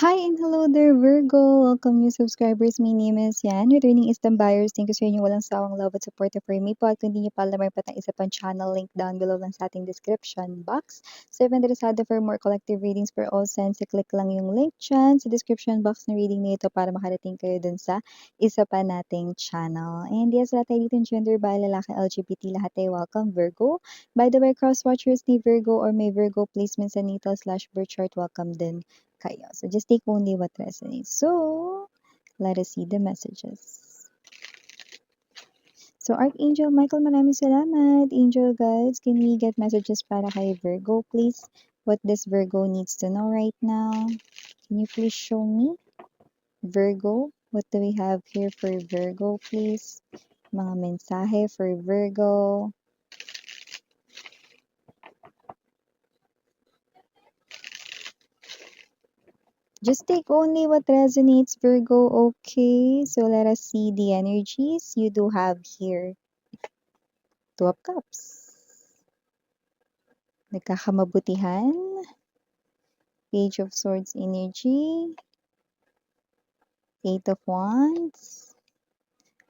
Hi and hello there, Virgo! Welcome new subscribers. My name is Yan. Returning Eastern buyers, thank you sa inyong walang sawang love at support for me po. At kung hindi nyo pa alam pa ng isa pang channel, link down below lang sa ating description box. So if interesado for more collective readings for all signs, click lang yung link dyan sa description box na reading nito para makarating kayo dun sa isa pa nating channel. And yes, lahat tayo dito yung gender by lalaki, LGBT, lahat tayo welcome, Virgo. By the way, cross-watchers ni Virgo or may Virgo placements sa natal/birth chart, welcome din kayo. So just take only what resonates. So let us see the messages. So Archangel Michael, maraming salamat. Angel guides, can we get messages para kay Virgo, please? What this Virgo needs to know right now? Can you please show me? Virgo, what do we have here for Virgo, please? Mga mensahe for Virgo. Just take only what resonates, Virgo, okay? So let us see the energies you do have here. Two of Cups. Nagkakamabutihan. Page of Swords energy. Eight of Wands.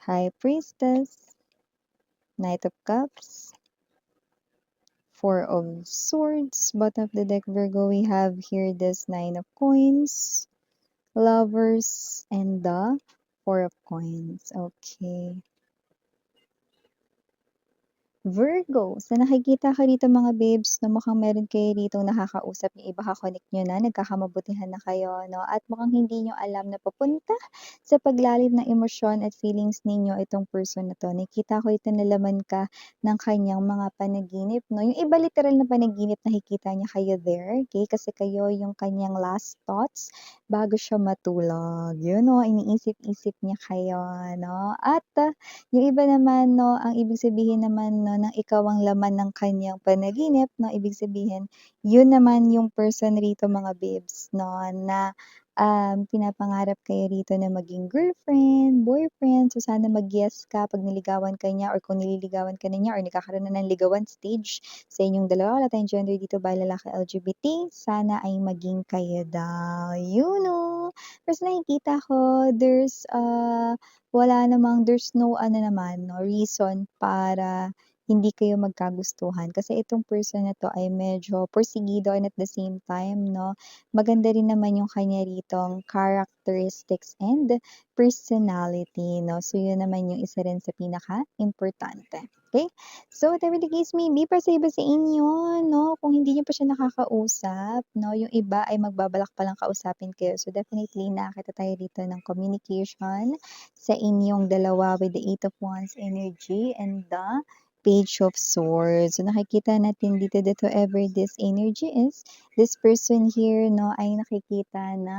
High Priestess. Knight of Cups. Four of Swords. Bottom of the deck, Virgo, we have here this Nine of Coins. Lovers. And the Four of Coins. Okay. Virgo, so nakikita ko dito mga babes na mukhang meron kayo dito nakakausap yung iba, ka-connect nyo na, nagkakamabutihan na kayo, no? At mukhang hindi nyo alam na papunta sa paglalim ng emosyon at feelings ninyo itong person na to. Nakikita ko dito na laman ka ng kanyang mga panaginip, no? Yung iba literal na panaginip, nakikita niya kayo there, okay? Kasi kayo yung kanyang last thoughts bago siya matulog. Yun, no? Iniisip-isip niya kayo, no? At yung iba naman 'no, ang ibig sabihin naman 'no, ng ikaw ang laman ng kanyang panaginip 'no, ibig sabihin, yun naman yung person rito mga babes 'no, na, pinapangarap kayo rito na maging girlfriend, boyfriend. So sana mag-yes ka 'pag niligawan ka niya or kung nililigawan ka na niya or nagkakaroon na ng ligawan stage sa inyong dalawa. Wala tayong gender dito, by lalaki, LGBT. Sana ay maging kayo daw, yun 'no. Tapos nakikita ko there's no ano naman 'no, reason para hindi kayo magkagustuhan. Kasi itong person na 'to ay medyo porsigido and at the same time 'no, maganda rin naman yung kanya ritong characteristics and personality 'no. So yun naman yung isa rin sa pinakaimportante, okey? So whatever the case may be, para sa iba sa inyo 'no, kung hindi niyo pa siya nakakausap 'no, yung iba ay magbabalak palang kausapin kayo. So definitely nakakita tayo dito ng communication sa inyong dalawa with the Eight of Wands energy and the Page of Swords. So nakikita natin dito that whoever this energy is, this person here 'no, ay nakikita na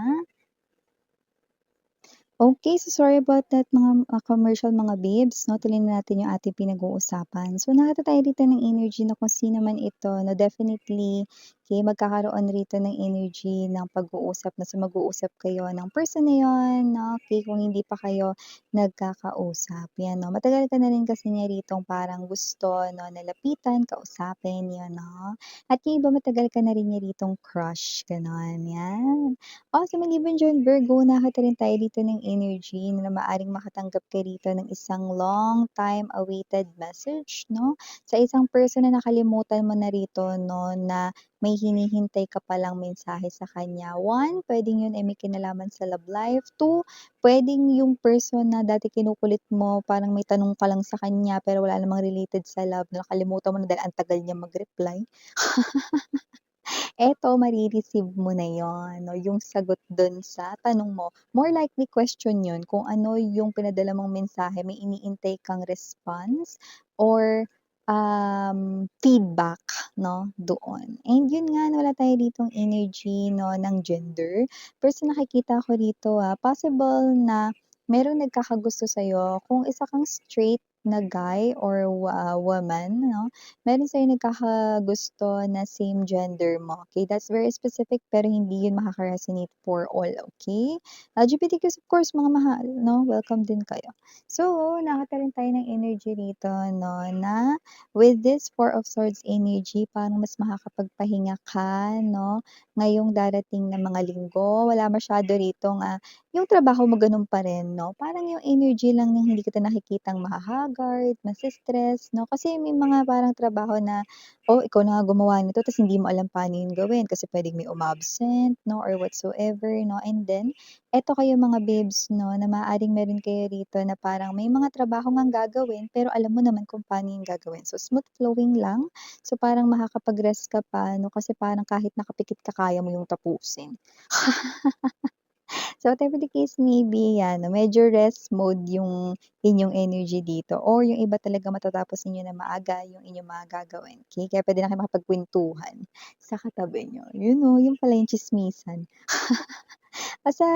okay, so sorry about that mga commercial mga babes 'no, tuloy na natin yung ating pinag-uusapan. So nakita tayo dito ng energy na kung sino man ito 'no, definitely, okay, magkakaroon rito ng energy ng pag-uusap na so mag-uusap kayo ng person na yun 'no, okay, kung hindi pa kayo nagkakausap, 'yan 'no. Matagal ka na rin kasi niya ritong parang gusto 'no, na lapitan, kausapin, 'yan 'no. At yung iba matagal ka na rin niya ritong crush, gano'n, 'yan. So maliban diyan Virgo, nakita rin tayo dito ng energy na maaaring makatanggap ka rito ng isang long time awaited message 'no, sa isang person na nakalimutan mo na rito 'no, na may hinihintay ka palang mensahe sa kanya. One, puwedeng yun ay may kinalaman sa love life. Two, puwedeng yung person na dati kinukulit mo, parang may tanong ka lang sa kanya pero wala namang related sa love, nakalimutan mo na dahil ang tagal niya mag-reply. Eto mare-receive mo na yon 'no, yung sagot dun sa tanong mo. More likely question yun kung ano yung pinadala mong mensahe, may iniintay kang response or, feedback 'no, doon. And yun nga na wala tayo ditong energy 'no, ng gender. Pero sa nakikita ko dito, possible na merong nagkakagusto sa'yo kung isa kang straight na guy or woman 'no, meron sa'yo nagkakagusto na same gender mo, okey? That's very specific pero hindi yun makaka-resonate for all, okey? LGBTQs of course mga mahal 'no, welcome din kayo. So, nakakaroon tayo ng energy rito 'no, na with this Four of Swords energy parang mas makakapagpahinga ka 'no, ngayong darating na mga linggo. Wala masyado ritong, yung trabaho mo gano'n pa rin 'no, parang yung energy lang yung hindi kita nakikitang maha-haggard, mase-stress 'no, kasi may mga parang trabaho na, oh, ikaw na nga gumawa nito ta's hindi mo alam paano yun gawin kasi puwedeng may umabsent 'no or whatsoever 'no, and then eto kayo mga babes 'no, na maaaring meron kayo rito na parang may mga trabaho ngang gagawin pero alam mo naman kung paano yung gagawin. So, smooth flowing lang, so parang makakapag-rest ka pa 'no, kasi parang kahit nakapikit ka kaya mo yung tapusin. So, whatever the case may be, 'yan, medyo rest mode yung inyong energy dito or yung iba talaga matatapos ninyo na maaga yung inyong mga gagawin, okey? Kaya puwede na kayong makipagkuwentuhan sa katabi niyo. Yun, oh, yun pala yung tsismisan. Sa,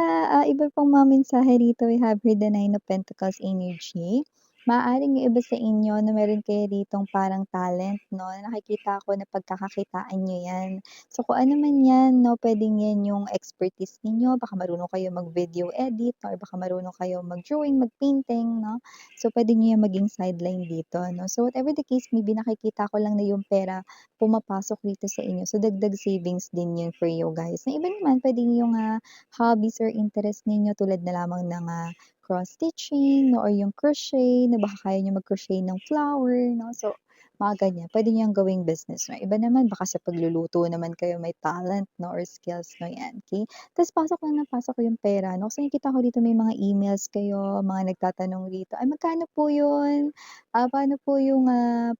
iba pang mga mensahe rito, we have here the Nine of Pentacles energy. Maaaring yung iba sa inyo na meron kayo ritong parang talent 'no, na nakikita ko na pagkakakitaan niyo 'yan. So, kung ano man 'yan 'no, puwedeng 'yan yung expertise ninyo, baka marunong kayo mag-video edit or baka marunong kayo mag-drawing, mag-painting 'no. So, puwede niyo 'yang maging sideline dito 'no. So, whatever the case may be, nakikita ko lang na yung pera pumapasok dito sa inyo. So, dagdag savings din yun for you guys. Na iba naman puwedeng yung, hobbies or interest ninyo tulad na lamang ng, cross stitching 'no or yung crochet na baka kaya niyo mag-crochet ng flower 'no. So, mga ganyan puwede niyang gawing business 'no. Iba naman baka sa pagluluto naman kayo may talent 'no or skills 'no, 'yan, okey. Ta's pasok lang ng pasok yung pera 'no, kasi nakikita ko dito may mga emails kayo, mga nagtatanong rito, "Ay magkano po yun? Paano po yung,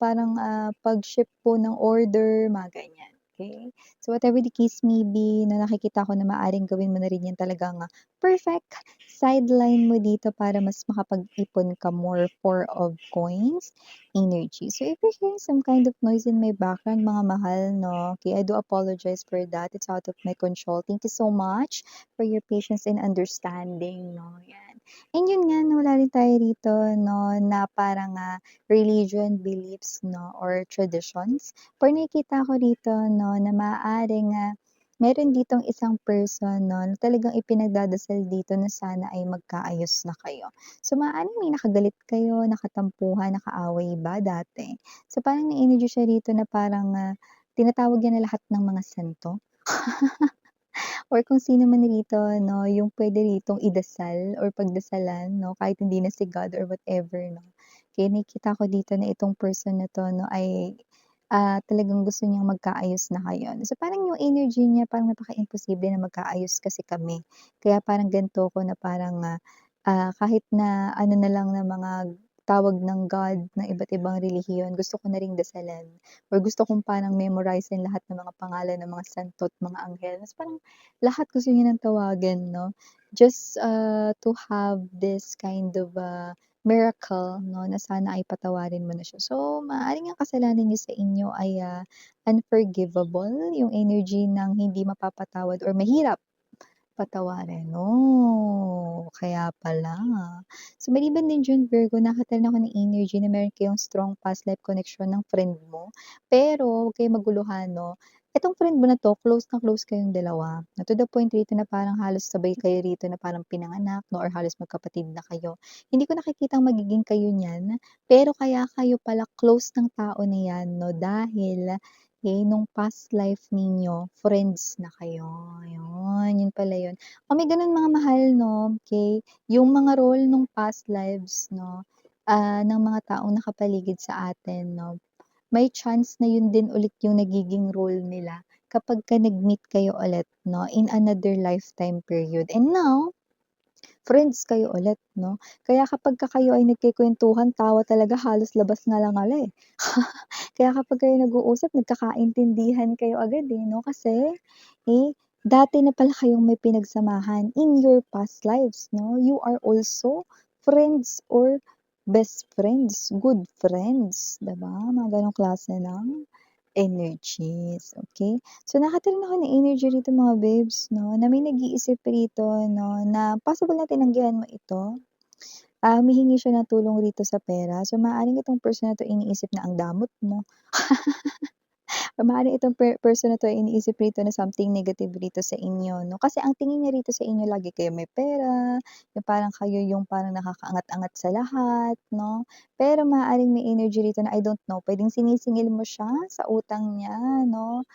parang, pag-ship po ng order?" Mga ganyan, okey. So, whatever the case may be na nakikita ko na maaaring gawin mo na rin 'yan talagang, perfect sideline mo dito para mas makapag-ipon ka more four of coins energy. So, if you're hearing some kind of noise in my background mga mahal 'no, okay, I do apologize for that, it's out of my control. Thank you so much for your patience and understanding 'no, 'yan. And yun nga 'no, wala rin tayo rito 'no, na parang, religion, beliefs 'no, or traditions. Pero nakikita ko rito 'no, na maaaring, meron ditong isang person 'no, na talagang ipinagdadasal dito na sana ay magkaayos na kayo. So, maaaring may nakagalit kayo, nakatampuhan, nakaaway ba dati? So, parang may energy siya rito na parang, tinatawag niya na lahat ng mga santo or kung sino man rito 'no, yung puwede ritong idasal or pagdasalan 'no, kahit hindi na si God or whatever 'no. Kaya nakikita ko dito na itong person na 'to 'no ay, talagang gusto niyang magkaayos na kayo. So, parang yung energy niya parang napaka-imposible na magkaayos kasi kami. Kaya parang ganito ko na parang, kahit na ano na lang na mga tawag ng God ng iba't ibang relihiyon, gusto ko na ring dasalan or gusto kong parang memorize-in lahat ng mga pangalan ng mga santo at mga anghel. Mas parang lahat gusto niya ng tawagin 'no, just, to have this kind of, miracle 'no, na sana ay patawarin mo na siya. So, maaaring ang kasalanan niya sa inyo ay, unforgivable, yung energy ng hindi mapapatawad or mahirap patawarin, oh, kaya pala. So, maliban din diyan Virgo, nakakatalon ako ng energy na meron kayong strong past life connection ng friend mo. Pero huwag kayong maguluhan 'no. Itong friend mo na 'to, close na close kayong dalawa, na to the point rito na parang halos sabay kayo rito na parang pinanganak 'no or halos magkapatid na kayo. Hindi ko nakikitang magiging kayo niyan, pero kaya kayo pala close ng tao na 'yan 'no dahil nung past life ninyo friends na kayo, ayun, yun pala yun. May ganun mga mahal 'no, okey, yung mga role nung past lives 'no, ng mga taong nakapaligid sa atin 'no, may chance na yun din ulit yung nagiging role nila kapagka nag-meet kayo ulit 'no, in another lifetime period and now friends kayo ulit 'no. Kaya kapagka kayo ay nagkukuwentuhan tawa talaga halos labas ngalangala, eh. Kaya kapag kayo nag-uusap nagkakaintindihan kayo agad, eh, 'no, kasi, dati na pala kayong may pinagsamahan in your past lives 'no. You are also friends or best friends, good friends, 'di ba? Mga gano'ng klase ng energies, okey. So, nakatiring ako ng energy rito mga babes 'no, na may nag-iisip rito 'no, na possible na tinanggihan mo ito humihingi siya ng tulong rito sa pera. So, maaaring itong person na 'to iniisip na ang damot mo. Maaaring itong person na 'to ay iniisip rito na something negative rito sa inyo 'no, kasi ang tingin niya rito sa inyo lagi kayo may pera, yung parang kayo yung parang nakakaangat-angat sa lahat 'no. Pero maaaring may energy rito na I don't know, puwedeng sinisingil mo siya sa utang niya 'no,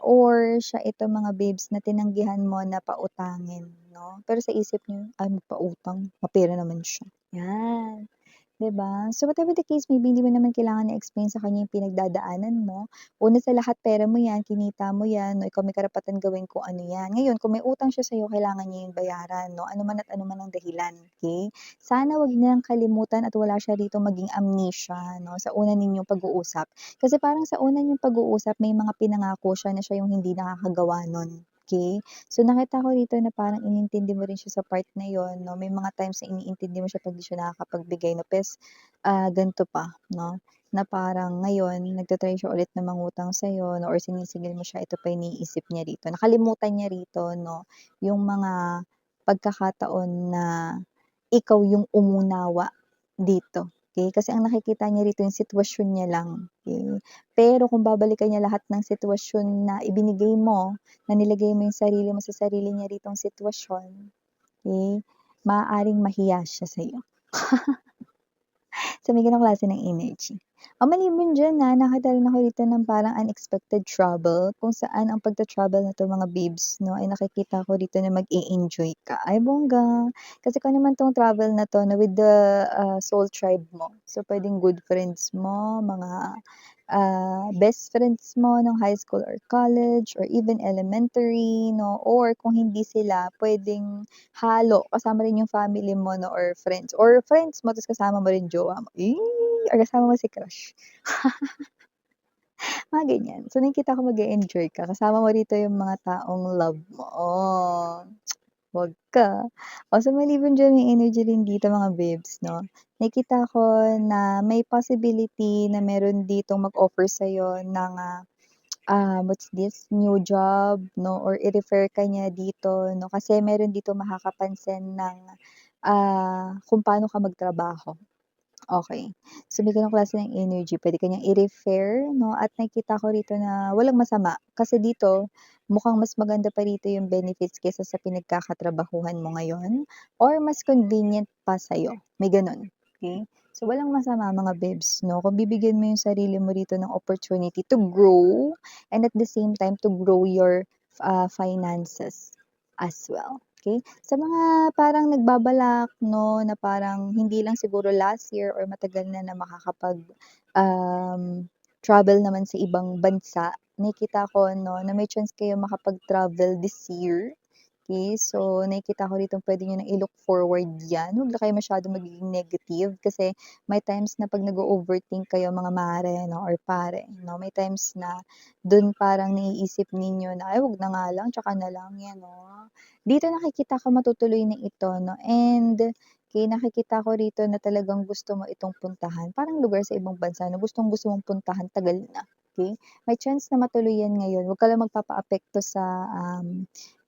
or siya ito mga babes na tinanggihan mo na pautangin 'no. Pero sa isip niyo, "Ay magpautang, mapera naman siya." 'Yan. 'Di ba? So, whatever the case may be, hindi mo naman kailangan i-explain sa kanya yung pinagdadaanan mo. Una sa lahat, pera mo 'yan, kinita mo 'yan, 'no, ikaw may karapatan gawin kung ano 'yan. Ngayon, kung may utang siya sa'yo, kailangan niya 'yung bayaran, 'no, ano man at ano man ang dahilan, okey? Sana wag niyang kalimutan at wala siya rito maging amnesia, 'no, sa una ninyong pag-uusap. Kasi parang sa una niyong pag-uusap, may mga pinangako siya na siya 'yung hindi nakakagawa nun, okey? So, nakita ko dito na parang inintindi mo rin siya sa part na yon 'no, may mga times na iniintindi mo siya 'pag di siya nakakapagbigay 'no, ganito pa 'no, na parang ngayon nagta-try siya ulit na mangutang sa'yo 'no or sinisingil mo siya, ito pa iniisip niya rito. Nakalimutan niya rito 'no, yung mga pagkakataon na ikaw yung umunawa dito, okey? Kasi ang nakikita niya rito yung sitwasyon niya lang, okey? Pero kung babalikan niya lahat ng sitwasyon na ibinigay mo, na nilagay mo yung sarili mo sa sarili niya ritong sitwasyon, okey, maaaring mahiya siya sa'yo. So, may gano'ng klase ng energy. Maliban diyan, nakadalhan ako dito ng parang unexpected trouble, kung saan ang pagta-travel na 'to mga babes 'no, ay nakikita ko dito na mag-e-enjoy ka. Ay bongga! Kasi kung ano naman 'tong travel na 'to na with the, soul tribe mo. So, puwedeng good friends mo, mga, best friends mo nung high school or college or even elementary 'no, or kung hindi sila puwedeng halo, kasama rin yung family mo 'no or friends mo ta's kasama mo rin jowa mo, or kasama mo si crush, mga ganyan. So, nakikita ko mag-e-enjoy ka, kasama mo rito yung mga taong love mo, wag ka. So, maliban diyan may energy rin dito mga babes 'no, nakikita ko na may possibility na meron ditong mag-offer sa'yo ng, what's this, new job 'no or i-refer ka niya dito 'no, kasi meron dito makakapansin ng, kung paano ka magtrabaho. Okey. So, may gano'ng klase ng energy, puwede ka niyang i-refer 'no at nakikita ko rito na walang masama. Kasi dito, mukhang mas maganda pa rito yung benefits kaysa sa pinagkakatrabahuhan mo ngayon or mas convenient pa sa'yo, may gano'n, okey? So, walang masama mga babes 'no, kung bibigyan mo yung sarili mo rito ng opportunity to grow and at the same time to grow your, finances as well. Okay, sa mga parang nagbabalak 'no, na parang hindi lang siguro last year or matagal na makakapag, travel naman sa ibang bansa, nakikita ko 'no, na may chance kayo makapag-travel this year. Okay, so nakikita ko dito puwede niyo na i-look forward 'yan, huwag na kayo masyadong magiging negative kasi may times na 'pag nag-o-overthink kayo mga mare 'no or pare 'no, may times na dun parang naiisip ninyo na, "Ay wag na nga lang, tsaka na lang." 'Yan 'no. Dito nakikita ko matutuloy na ito 'no and nakikita ko rito na talagang gusto mo itong puntahan, parang lugar sa ibang bansa na gustong-gusto mong puntahan tagal na, okey? May chance na matuloy 'yan ngayon, 'wag ka lang magpapaapekto sa,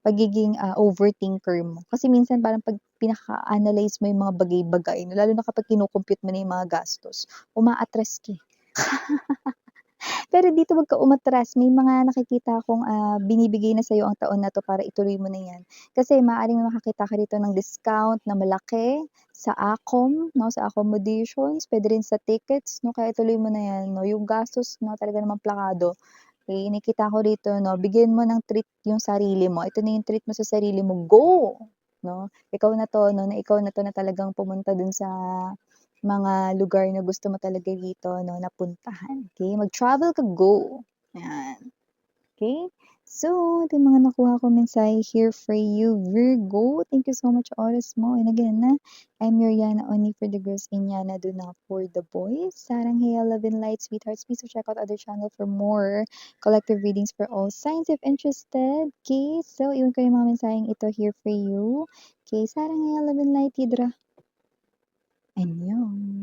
pagiging, overthinker mo. Kasi minsan parang 'pag pinaka-analyze mo yung mga bagay-bagay 'no, lalo na kapag kino-compute mo na yung mga gastos, uma-atras ka, eh. Pero dito wag ka umatras, may mga nakikita akong, binibigay na sa'yo ang taon na 'to para ituloy mo na 'yan. Kasi maaaring makakita ka rito ng discount na malaki sa ACOM 'no, sa accommodations, puwede rin sa tickets 'no, kaya ituloy mo na 'yan 'no. Yung gastos 'no, talaga namang plakado, nakita ko rito 'no, bigyan mo ng treat yung sarili mo. Ito na yung treat mo sa sarili mo, go! 'No, ikaw na 'to 'no, na ikaw na 'to na talagang pumunta dun sa mga lugar na gusto mo talaga dito 'no, na puntahan, okey? Mag-travel ka, go! 'Yan, okey? So, ito yung mga nakuha kong mensahe here for you, Virgo. Thank you so much sa oras mo and again, I'm your Yana only for the girls and Yana do not for the boys. Sarang Heya, love and light, sweethearts. Please do check out other channel for more collective readings for all signs if interested. Okay, so iwan ko yung mga mensaheng ito here for you. Okay, Sarang Heya, love and light, Hidra. Annyeong.